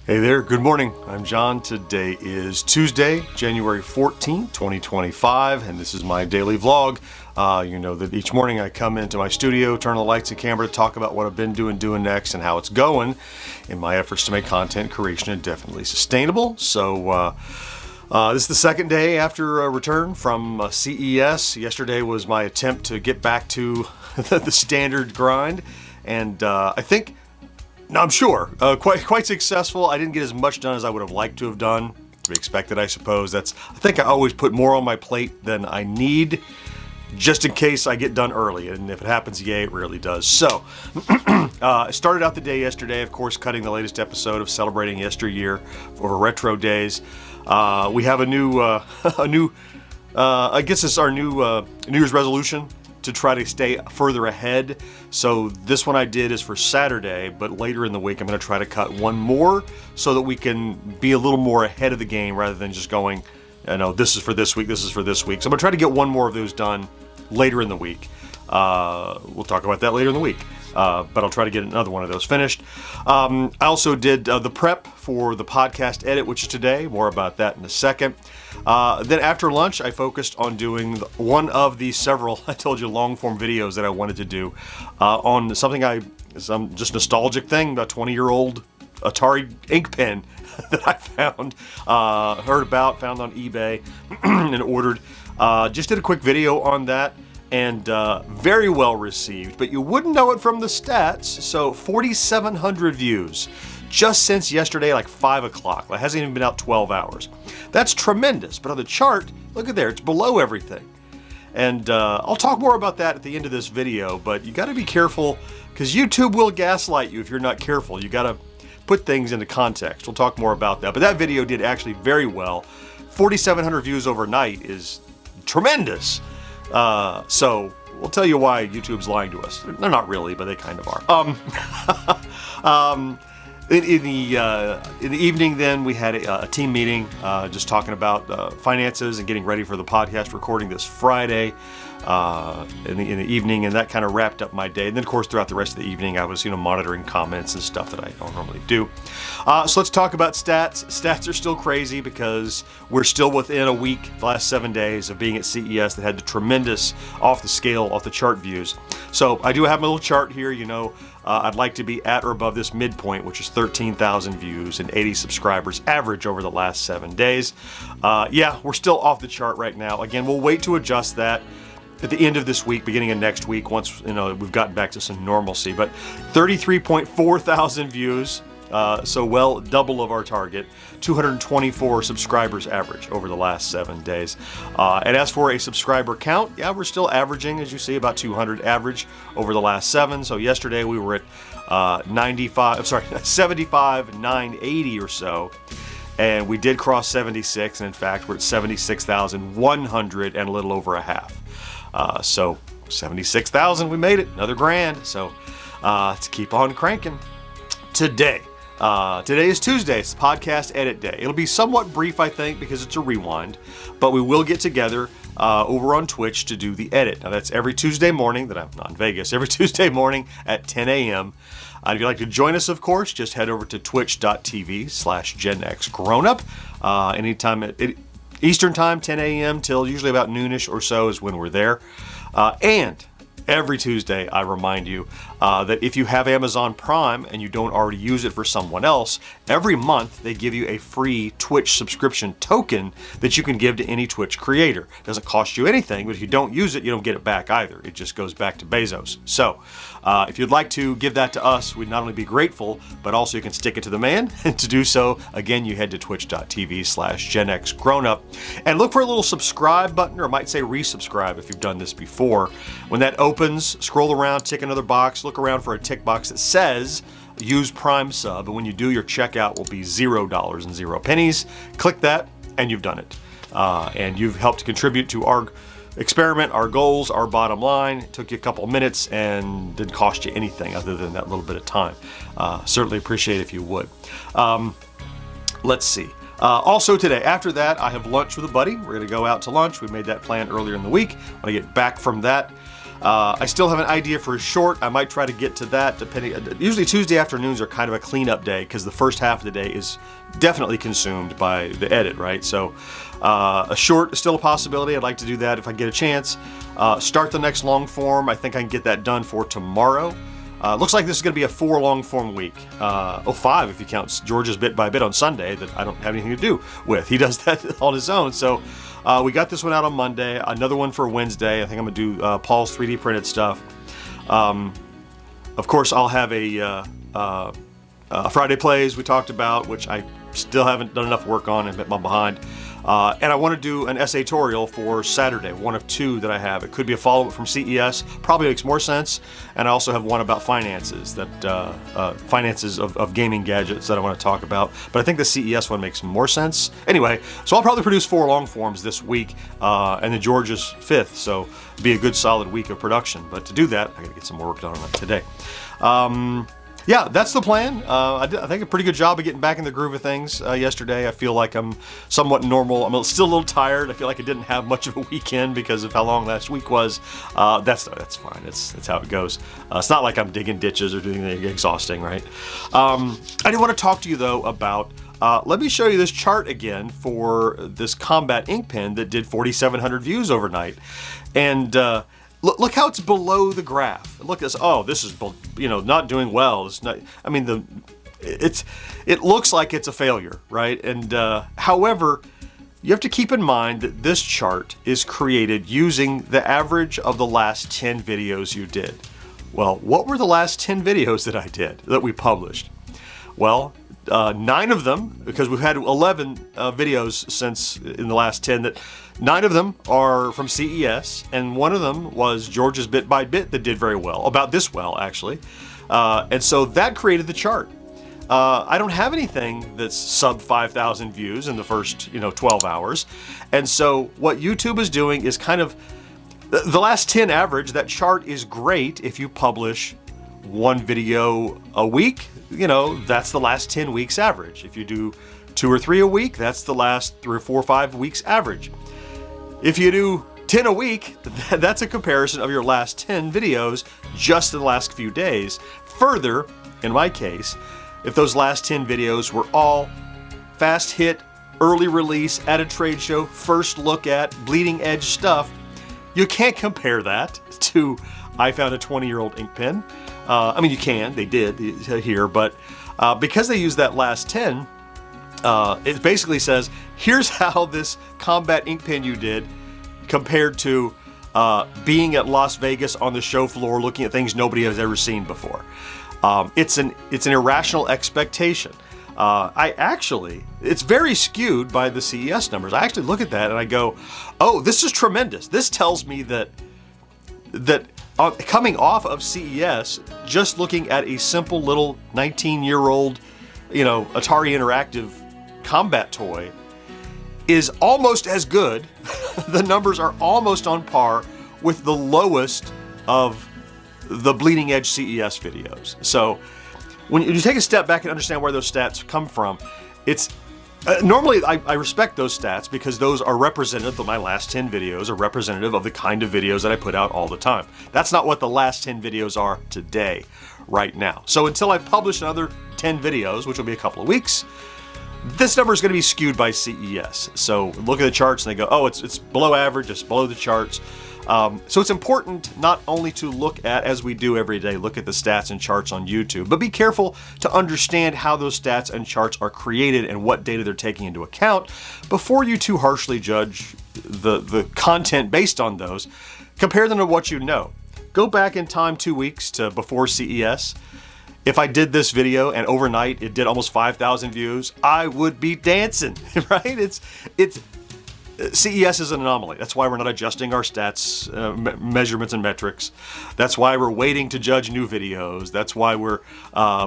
Hey there, good morning. I'm John. Today is Tuesday, January 14th, 2025, and this is my daily vlog. You know that each morning I come into my studio, turn the lights and camera to talk about what I've been doing next and how it's going in my efforts to make content creation indefinitely sustainable. So this is the second day after a return from CES. Yesterday was my attempt to get back to the standard grind, and I think I'm sure, quite successful. I didn't get as much done as I would have liked to have done. To be expected, I suppose. I think I always put more on my plate than I need, just in case I get done early. And if it happens, yay, it rarely does. So, I started out the day yesterday, of course, cutting the latest episode of Celebrating Yesteryear over Retro Days. We have a new, I guess it's our new New Year's resolution to try to stay further ahead. So this one I did is for Saturday, but later in the week I'm going to try to cut one more so that we can be a little more ahead of the game rather than just going, you know, this is for this week, this is for this week. So I'm going to try to get one more of those done later in the week. We'll talk about that later in the week. But I'll try to get another one of those finished. I also did the prep for the podcast edit, which is today. More about that in a second. Then after lunch, I focused on doing one of the several, I told you, long-form videos that I wanted to do on something some just nostalgic thing, a 20-year-old Atari ink pen that I found, heard about, found on eBay, and ordered. Just did a quick video on that. And very well received, but you wouldn't know it from the stats. So 4,700 views just since yesterday, like 5 o'clock. It hasn't even been out 12 hours. That's tremendous. But on the chart, look at there, it's below everything. And I'll talk more about that at the end of this video, but you got to be careful because YouTube will gaslight you if you're not careful. You got to put things into context. We'll talk more about that. But that video did actually very well. 4,700 views overnight is tremendous. So we'll tell you why YouTube's lying to us. They're not really, but they kind of are. In the evening, then we had a team meeting, just talking about finances and getting ready for the podcast recording this Friday. In the evening, and that kind of wrapped up my day. And then, of course, throughout the rest of the evening, I was, monitoring comments and stuff that I don't normally do. So let's talk about stats. Stats are still crazy because we're still within a week, the last 7 days of being at CES that had the tremendous off the chart views. So I do have my little chart here. I'd like to be at or above this midpoint, which is 13,000 views and 80 subscribers average over the last 7 days. Yeah, we're still off the chart right now. Again, we'll wait to adjust that at the end of this week, beginning of next week, once we've gotten back to some normalcy. But 33.4 thousand views, so well double of our target. 224 subscribers average over the last 7 days. And as for a subscriber count, yeah, we're still averaging, as you see, about 200 average over the last 7. So yesterday we were at 75,980 or so. And we did cross 76, and in fact, we're at 76,100 and a little over a half. So 76,000, we made it, another grand. So let's keep on cranking. Today is Tuesday. It's the podcast edit day. It'll be somewhat brief, I think, because it's a rewind, but we will get together over on Twitch to do the edit. Now that's every Tuesday morning that I'm not in Vegas, every Tuesday morning at 10 a.m. If you'd like to join us, of course, just head over to twitch.tv/GenXGrownUp. Anytime at Eastern time, 10 a.m. till usually about noonish or so is when we're there. And every Tuesday, I remind you that if you have Amazon Prime and you don't already use it for someone else, every month they give you a free Twitch subscription token that you can give to any Twitch creator. It doesn't cost you anything, but if you don't use it, you don't get it back either. It just goes back to Bezos. So if you'd like to give that to us, we'd not only be grateful, but also you can stick it to the man. And to do so, again, you head to twitch.tv/GenXGrownUp and look for a little subscribe button, or I might say resubscribe if you've done this before. When that opens, scroll around, tick another box, look around for a tick box that says use Prime Sub, and when you do, your checkout will be $0.00. Click that, and you've done it. And you've helped contribute to our experiment, our goals, our bottom line. It took you a couple of minutes and didn't cost you anything other than that little bit of time. Certainly appreciate it if you would. Let's see. Also today, after that, I have lunch with a buddy. We're going to go out to lunch. We made that plan earlier in the week. When I get back from that, I still have an idea for a short. I might try to get to that depending. Usually Tuesday afternoons are kind of a cleanup day because the first half of the day is definitely consumed by the edit, right? So a short is still a possibility. I'd like to do that if I get a chance. Start the next long form. I think I can get that done for tomorrow. Looks like this is going to be a 4 long form week. 5 if you count George's Bit by Bit on Sunday that I don't have anything to do with. He does that on his own. So we got this one out on Monday. Another one for Wednesday. I think I'm going to do Paul's 3D printed stuff. Of course, I'll have a Friday Plays we talked about, which I still haven't done enough work on and bit my behind. And I want to do an essay-torial for Saturday, one of 2 that I have. It could be a follow-up from CES, probably makes more sense. And I also have one about finances, finances of gaming gadgets that I want to talk about. But I think the CES one makes more sense. Anyway, so I'll probably produce 4 long forms this week, and then George's 5th, so it'll be a good solid week of production. But to do that, I got to get some more work done on it today. Yeah, that's the plan. I think a pretty good job of getting back in the groove of things yesterday. I feel like I'm somewhat normal. I'm still a little tired. I feel like I didn't have much of a weekend because of how long last week was. That's fine. That's how it goes. It's not like I'm digging ditches or doing anything exhausting, right? I did want to talk to you though about. Let me show you this chart again for this Combat ink pen that did 4,700 views overnight, and. Look how it's below the graph. Look at this. Oh, this is, not doing well. It's not. I mean, it looks like it's a failure, right? And however, you have to keep in mind that this chart is created using the average of the last 10 videos you did. Well, what were the last 10 videos that I did that we published? Well, 9 of them, because we've had 11 videos since in the last 10 that. 9 of them are from CES, and 1 of them was George's Bit by Bit that did very well, about this well actually, and so that created the chart. I don't have anything that's sub 5,000 views in the first 12 hours, and so what YouTube is doing is kind of the last 10 average. That chart is great if you publish 1 video a week. That's the last 10 weeks average. If you do 2 or 3 a week, that's the last 3 or 4 or 5 weeks average. If you do 10 a week, that's a comparison of your last 10 videos just in the last few days. Further, in my case, if those last 10 videos were all fast hit, early release, at a trade show, first look at, bleeding edge stuff, you can't compare that to I found a 20-year-old ink pen. I mean, you can, they did here, but because they used that last 10, it basically says, here's how this Combat ink pen you did compared to being at Las Vegas on the show floor looking at things nobody has ever seen before. It's an irrational expectation. It's very skewed by the CES numbers. I actually look at that and I go, oh, this is tremendous. This tells me that coming off of CES, just looking at a simple little 19-year-old, Atari Interactive combat toy is almost as good. The numbers are almost on par with the lowest of the bleeding edge CES videos. So when you take a step back and understand where those stats come from, it's normally I respect those stats because those are representative. My last 10 videos are representative of the kind of videos that I put out all the time. That's not what the last 10 videos are today, right now. So until I publish another 10 videos, which will be a couple of weeks, this number is going to be skewed by CES. So look at the charts and they go, oh, it's below average, it's below the charts. So it's important not only to look at, as we do every day, look at the stats and charts on YouTube, but be careful to understand how those stats and charts are created and what data they're taking into account before you too harshly judge the content based on those. Compare them to what you know. Go back in time 2 weeks to before CES. If I did this video and overnight it did almost 5,000 views, I would be dancing, right? CES is an anomaly. That's why we're not adjusting our stats, measurements and metrics. That's why we're waiting to judge new videos. That's why we're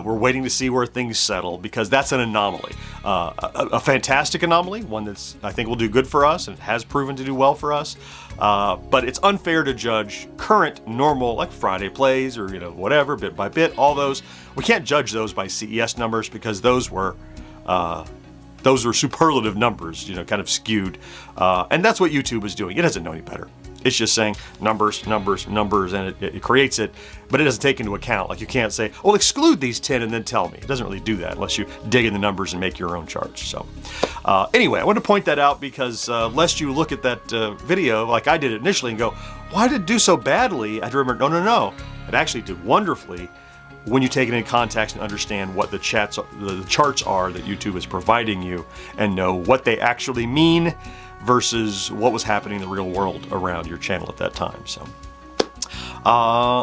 waiting to see where things settle, because that's an anomaly. A fantastic anomaly, one that's I think will do good for us and has proven to do well for us. But it's unfair to judge current normal, like Friday Plays or whatever, bit by bit, all those. We can't judge those by CES numbers because those were superlative numbers, kind of skewed. And that's what YouTube is doing. It doesn't know any better. It's just saying numbers, numbers, numbers, and it creates it, but it doesn't take into account. Like you can't say, well, exclude these 10 and then tell me. It doesn't really do that unless you dig in the numbers and make your own charts. So anyway, I wanted to point that out because lest you look at that video like I did initially and go, why did it do so badly? I had to remember, no. It actually did wonderfully when you take it in context and understand what the charts are that YouTube is providing you and know what they actually mean versus what was happening in the real world around your channel at that time. So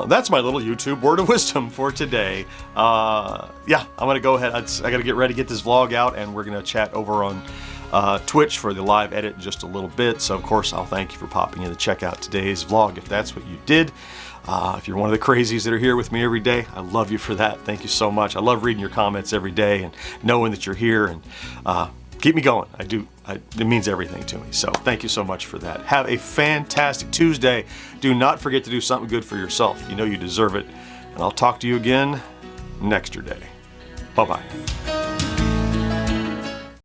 that's my little YouTube word of wisdom for today. Yeah, I'm gonna go ahead. I gotta get ready to get this vlog out, and we're gonna chat over on Twitch for the live edit in just a little bit. So of course I'll thank you for popping in to check out today's vlog if that's what you did. If you're one of the crazies that are here with me every day, I love you for that. Thank you so much. I love reading your comments every day and knowing that you're here, and keep me going. It means everything to me. So thank you so much for that. Have a fantastic Tuesday. Do not forget to do something good for yourself. You know you deserve it. And I'll talk to you again next day. Bye-bye.